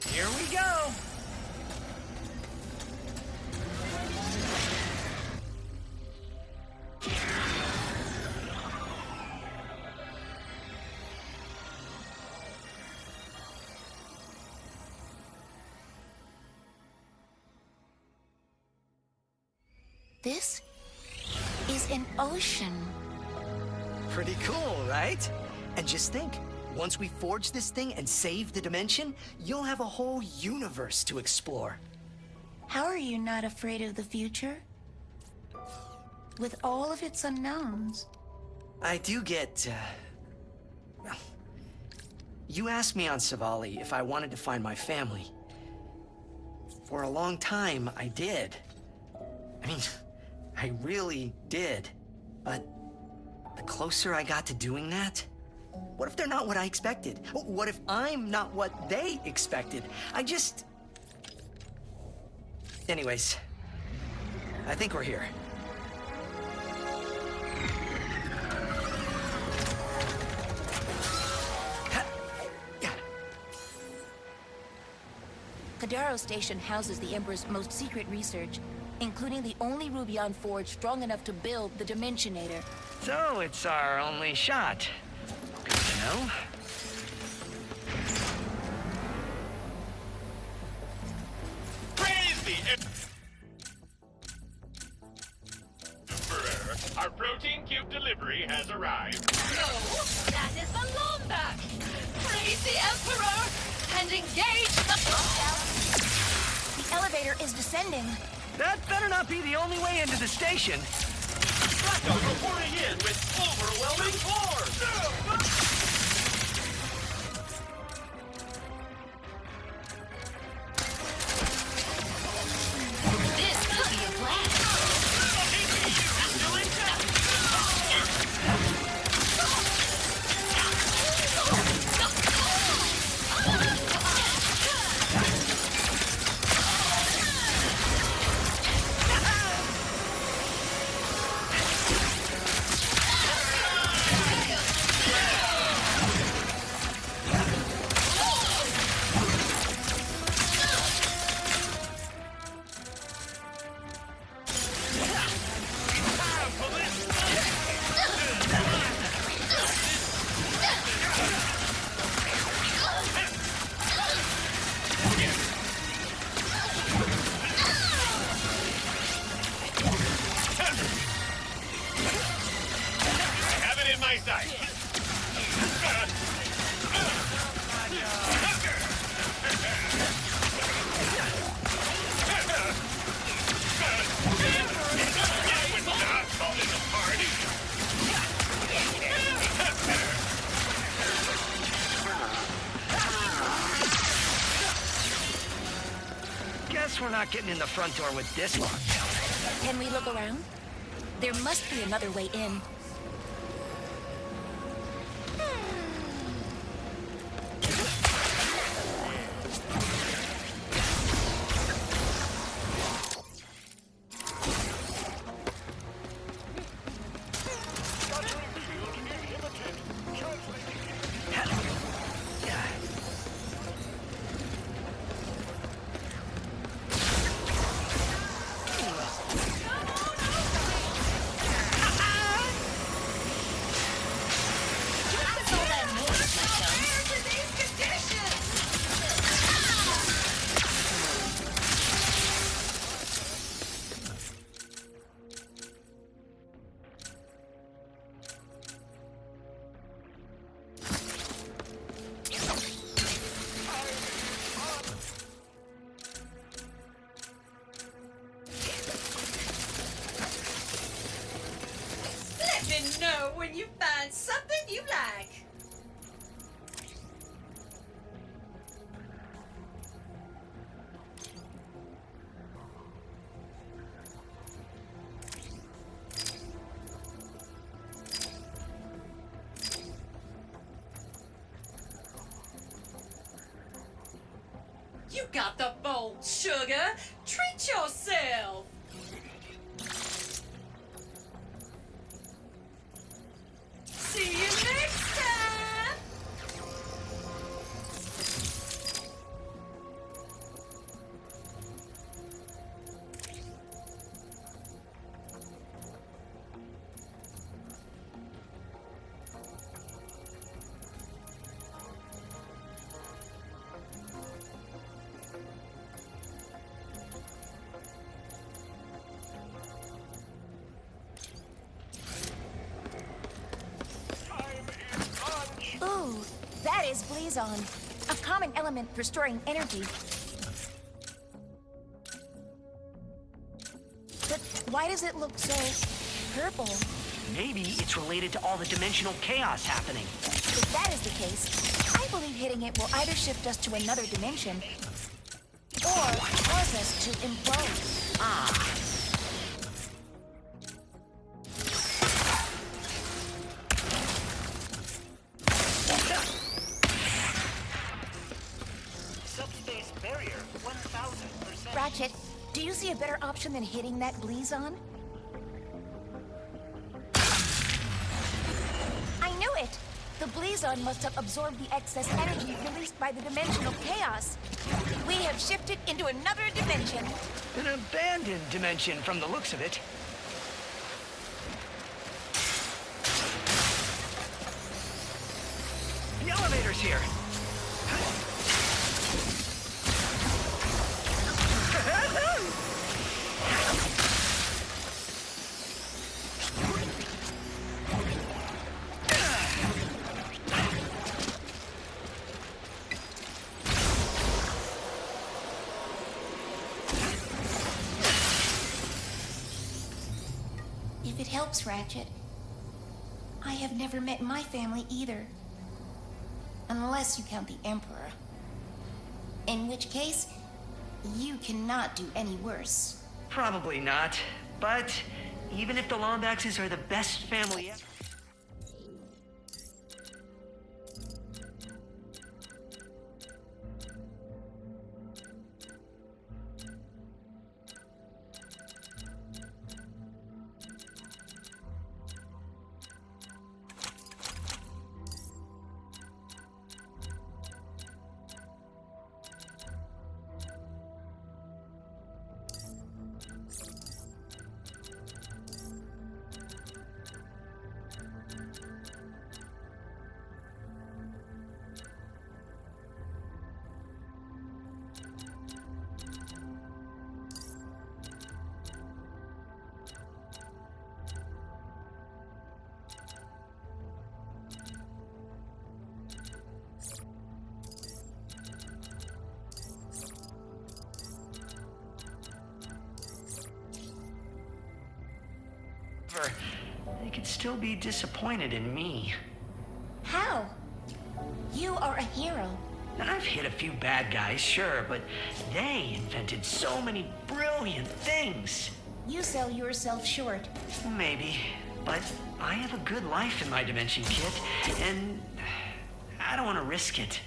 Here we go! This is an ocean. Pretty cool, right? And just think, once we forge this thing and save the dimension, you'll have a whole universe to explore. How are you not afraid of the future? With all of its unknowns. I do get, well, you asked me on Savali if I wanted to find my family. For a long time, I did. I mean, I really did. But the closer I got to doing that, what if they're not what I expected? What if I'm not what they expected? Anyways, I think we're here. Kadaro Station houses the Emperor's most secret research, including the only Rubion forge strong enough to build the Dimensionator. So it's our only shot. Good to know. Praise the Emperor. Our protein cube delivery has arrived. No, that is the Lombac! Praise the Emperor and engage the The elevator is descending. That better not be the only way into the station. Blackout reporting in with overwhelming force! This could be a blast! Guess we're not getting in the front door with this lockdown. Can we look around? There must be another way in. Let me know when you find something you like. You got the bolt, sugar. Treat yourself. See you next time! blazon, a common element for storing energy. But why does it look so purple? Maybe it's related to all the dimensional chaos happening. If that is the case, I believe hitting it will either shift us to another dimension or cause us to implode. Ah. Subspace barrier, 1000%. Ratchet, do you see a better option than hitting that blazon? I knew it! The blazon must have absorbed the excess energy released by the dimensional chaos. We have shifted into another dimension. An abandoned dimension from the looks of it. The elevator's here. If it helps, Ratchet, I have never met my family either. Unless you count the Emperor. In which case, you cannot do any worse. Probably not, but even if the Lombaxes are the best family ever... They could still be disappointed in me. How? You are a hero. And I've hit a few bad guys, sure, but they invented so many brilliant things. You sell yourself short. Maybe, but I have a good life in my dimension, Kit, and I don't want to risk it.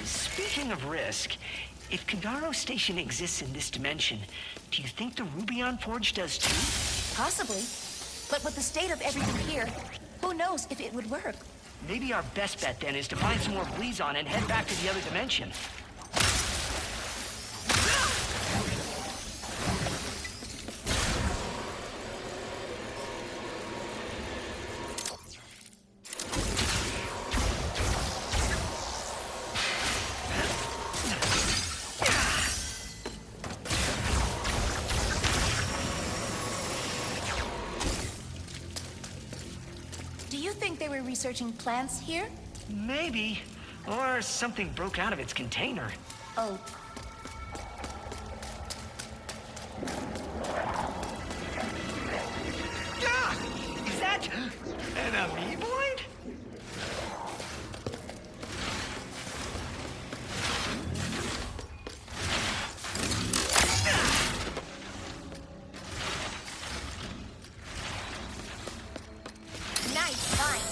Speaking of risk, if Kagaro Station exists in this dimension, do you think the Rubion Forge does too? Possibly. But with the state of everything here, who knows if it would work? Maybe our best bet then is to find some more Blazon and head back to the other dimension. Do you think they were researching plants here? Maybe. Or something broke out of its container. Oh. Ah! Is that an amoeboid? Nice find.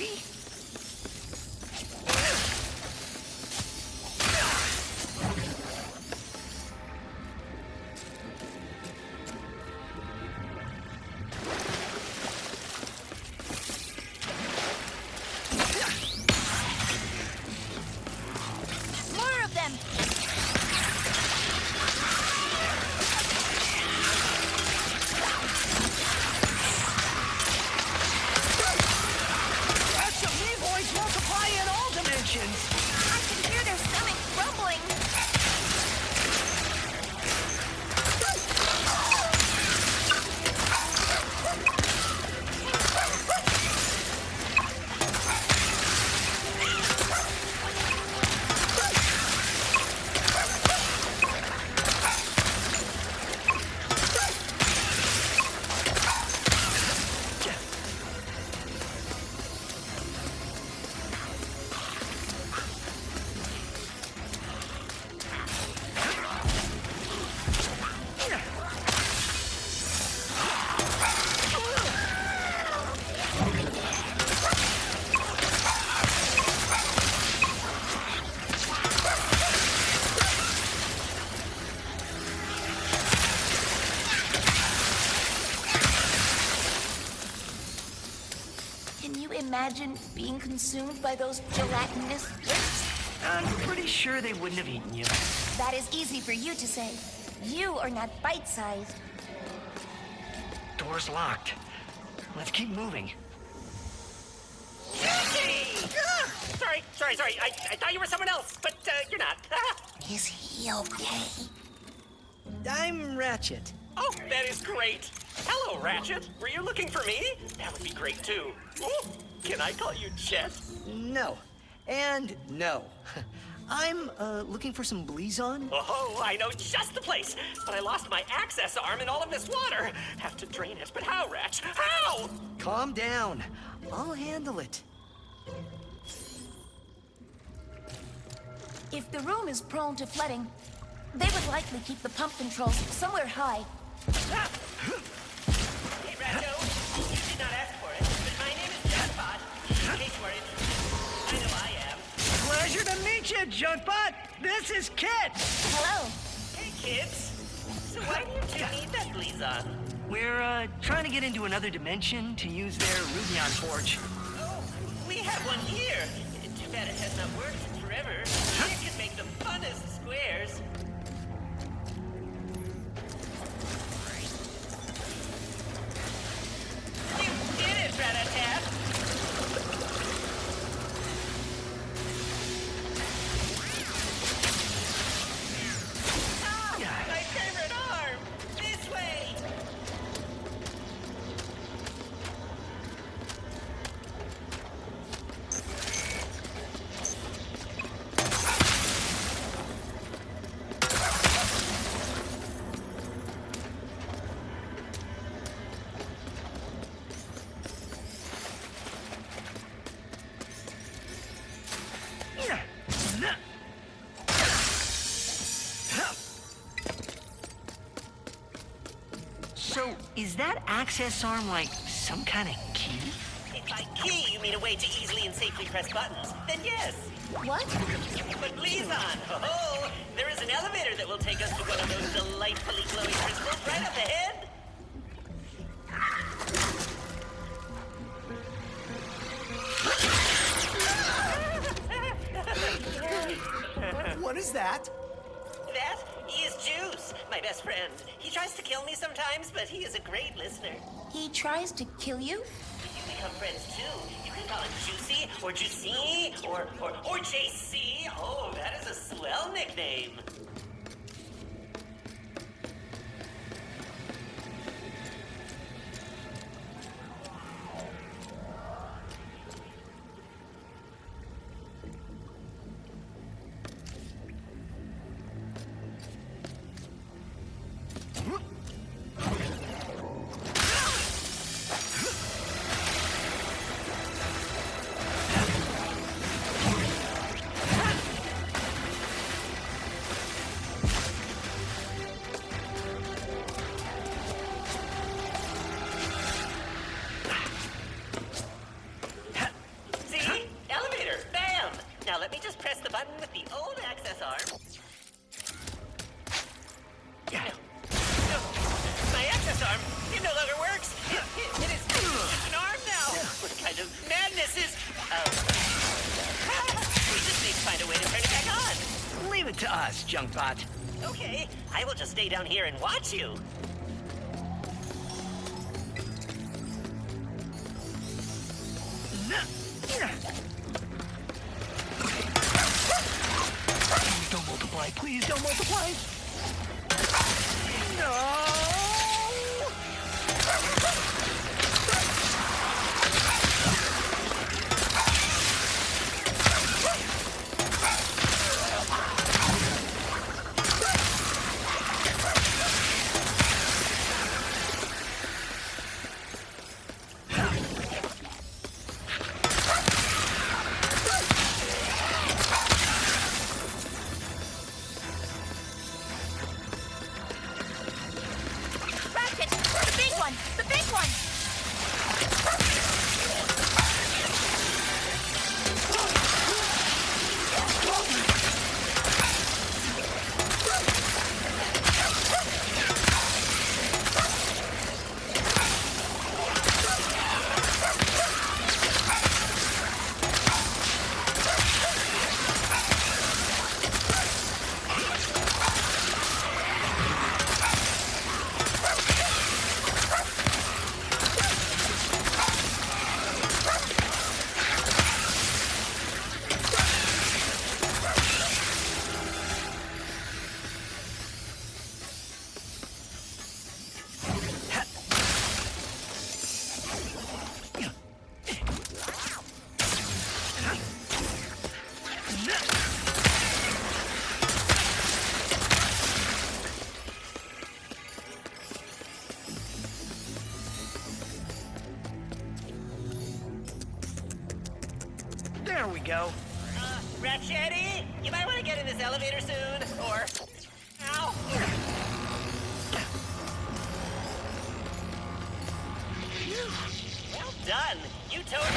crazy? More of them! That's some boys multiply in all dimensions. I can hear their stomach rumbling. Can you imagine being consumed by those gelatinous lips? I'm pretty sure they wouldn't have eaten you. That is easy for you to say. You are not bite-sized. Door's locked. Let's keep moving. Juicy! Sorry. I thought you were someone else, but you're not. Is he okay? I'm Ratchet. Oh, that is great. Hello, Ratchet. Were you looking for me? That would be great, too. Ooh, can I call you Chet? No. And no. I'm looking for some Blizon. Oh, I know just the place. But I lost my access arm in all of this water. Have to drain it. But how, Ratch? How? Calm down. I'll handle it. If the room is prone to flooding, they would likely keep the pump controls somewhere high. Hey, Ratcho. You did not ask for it, but my name is Jackpot. In case you are interested. I know I am. Pleasure to meet you, Junkbot. This is Kit. Hello. Hey, kids. So why do you two need that Blizon? We're trying to get into another dimension to use their Rubion forge. Oh, we have one here. Too bad it has not worked in forever. It could make the funnest squares. You did it, Ratchet. Ah, my favorite arm. This way. So, is that access arm like some kind of key? If by key you mean a way to easily and safely press buttons, then yes. What? But please on. Oh, there is an elevator that will take us to one of those delightfully glowing crystals right up ahead. What is that? That is Juice, my best friend. He tries to kill me sometimes, but he is a great listener. He tries to kill you? You become friends too. You can call him Juicy, or Juicy, or JC. Oh, that is a swell nickname. let me just press the button with the old access arm. No, my access arm, it no longer works. It is an arm now. What kind of madness is... we just need to find a way to turn it back on. Leave it to us, Junkbot. Okay, I will just stay down here and watch you. Please don't multiply. Please don't multiply. No! Ratchet! The big one! The big one! There we go. Ratchetty, you might want to get in this elevator soon, or... Ow! Well done! You totally...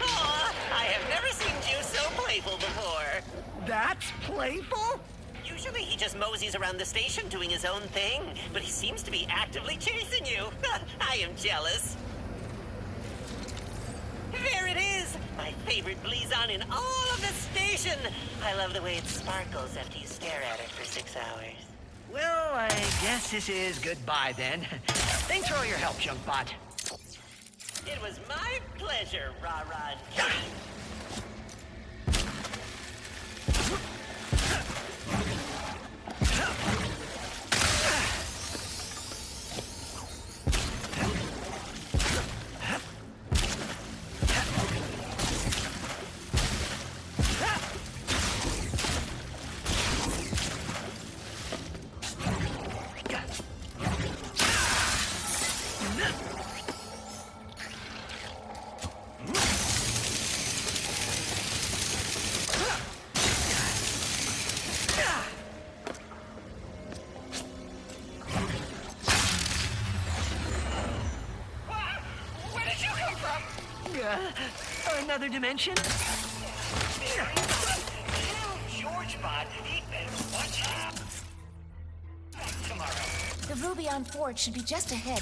Aw, I have never seen Juice so playful before. That's playful? Usually he just moseys around the station doing his own thing, but he seems to be actively chasing you. I am jealous. There it is! My favorite Blizon in all of the station! I love the way it sparkles after you stare at it for 6 hours. Well, I guess this is goodbye then. Thanks for all your help, Junkbot. It was my pleasure, Rah-Rah and Johnny. Another dimension? GeorgeBot, he better watch out. Tomorrow. The ruby on Forge should be just ahead.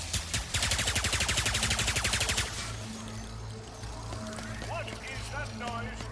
What is that noise?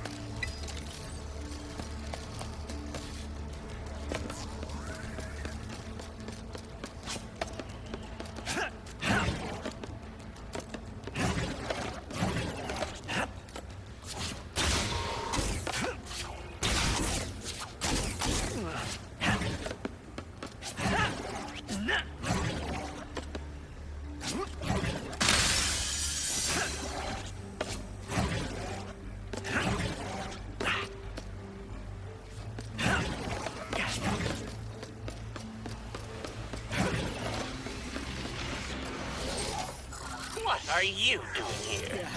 What are you doing here?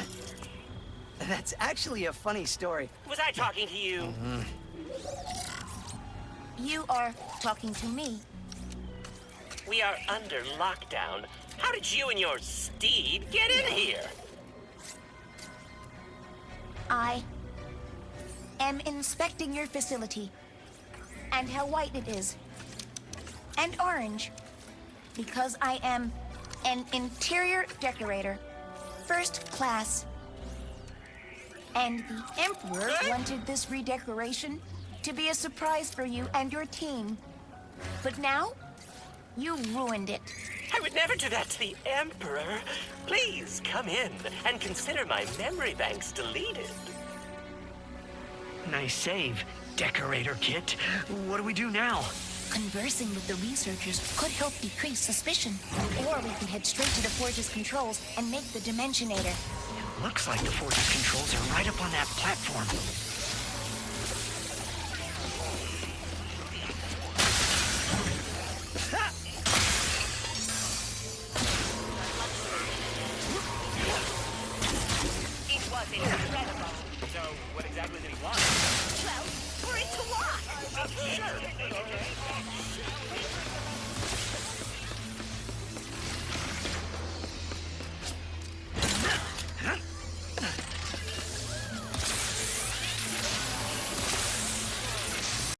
That's actually a funny story. Was I talking to you? You are talking to me. We are under lockdown. How did you and your steed get in here? I am inspecting your facility and how white it is and orange because I am an interior decorator, first class. And the Emperor wanted this redecoration to be a surprise for you and your team. But now, you ruined it. I would never do that to the Emperor. Please come in and consider my memory banks deleted. Nice save, Decorator Kit. What do we do now? Conversing with the researchers could help decrease suspicion. Or we could head straight to the Forge's controls and make the Dimensionator. Looks like the Forge's controls are right up on that platform. It was incredible. So, what exactly did he want? Well, for it to walk! Sure.